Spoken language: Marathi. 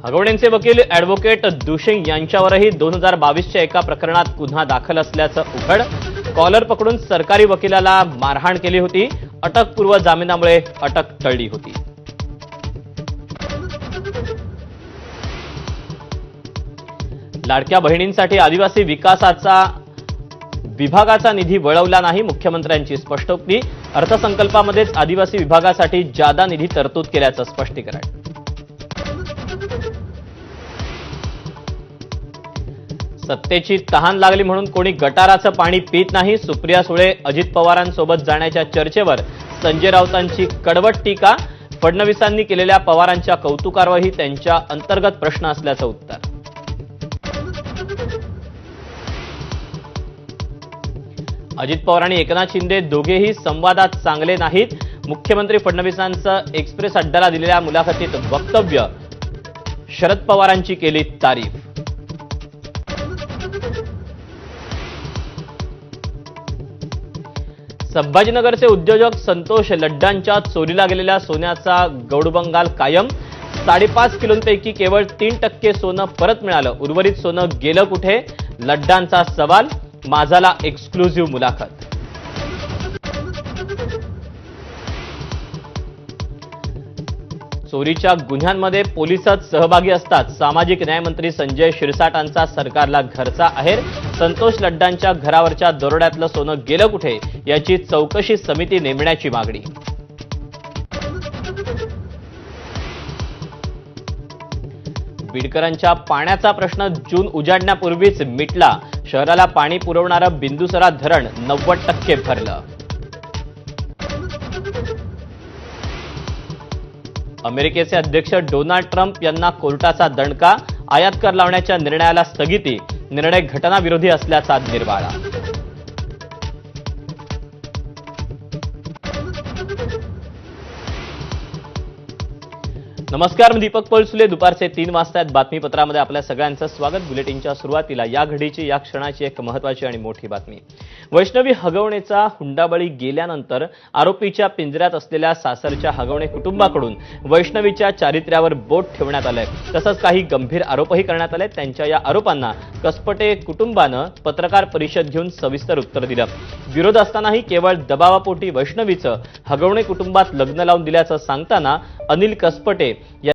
हगवणेंचे वकील ॲडव्होकेट दुशिंग यांच्यावरही 2022च्या एका प्रकरणात गुन्हा दाखल असल्याचं उघड. कॉलर पकडून सरकारी वकिलाला मारहाण केली होती. अटकपूर्व जामिनामुळे अटक टळली होती. लाडक्या बहिणींसाठी आदिवासी विभागाचा निधी वळवला नाही. मुख्यमंत्र्यांची स्पष्टोक्ती. अर्थसंकल्पामध्येच आदिवासी विभागासाठी जादा निधी तरतूद केल्याचं स्पष्टीकरण. सत्तेची तहान लागली म्हणून कोणी गटाराचं पाणी पित नाही. सुप्रिया सुळे अजित पवारांसोबत जाण्याच्या चर्चेवर संजय राऊतांची कडवट टीका. फडणवीसांनी केलेल्या पवारांच्या कौतुकावरही त्यांच्या अंतर्गत प्रश्न असल्याचं उत्तर. अजित पवार आणि एकनाथ शिंदे दोघेही संवादात चांगले नाहीत. मुख्यमंत्री फडणवीसांचं एक्सप्रेस अड्डाला दिलेल्या मुलाखतीत वक्तव्य. शरद पवारांची केली तारीफ. संभाजीनगरचे उद्योजक संतोष लड्डांच्या चोरीला गेलेल्या सोन्याचा गौडबंगाल कायम. 5.5 किलोंपैकी केवळ 3% सोनं परत मिळालं. उर्वरित सोनं गेलं कुठे? लड्डांचा सवाल. माझाला एक्सक्लुझिव्ह मुलाखत. चोरीच्या गुन्ह्यांमध्ये पोलिसच सहभागी असतात. सामाजिक न्याय मंत्री संजय शिरसाटांचा सरकारला घरचा आहेर. संतोष लड्डांच्या घरावरच्या दरोड्यातलं सोनं गेलं कुठे याची चौकशी समिती नेमण्याची मागणी. बीडकरांच्या पाण्याचा प्रश्न जून उजाडण्यापूर्वीच मिटला. शहराला पाणी पुरवणारं बिंदुसरा धरण 90% भरलं. अमेरिकेचे अध्यक्ष डोनाल्ड ट्रम्प यांना कोर्टाचा दणका. आयात कर लावण्याच्या निर्णयाला स्थगिती. निर्णय घटनाविरोधी असल्याचा निर्वाळा. नमस्कार, मी दीपक पळसुले. दुपारचे 3 वाजता बातमीपत्रामध्ये आपल्या सगळ्यांचं स्वागत. बुलेटिनच्या सुरुवातीला या घडीची या क्षणाची एक महत्त्वाची आणि मोठी बातमी. वैष्णवी हगवणेचा हुंडाबळी गेल्यानंतर आरोपीच्या पिंजऱ्यात असलेल्या सासरच्या हगवणे कुटुंबाकडून वैष्णवीच्या चारित्र्यावर बोट ठेवण्यात आलंय. तसंच काही गंभीर आरोपही करण्यात आले. त्यांच्या या आरोपांना कसपटे कुटुंबानं पत्रकार परिषद घेऊन सविस्तर उत्तर दिलं. विरोध असतानाही केवळ दबावापोटी वैष्णवीचं हगवणे कुटुंबात लग्न लावून दिल्याचं सांगताना अनिल कसपटे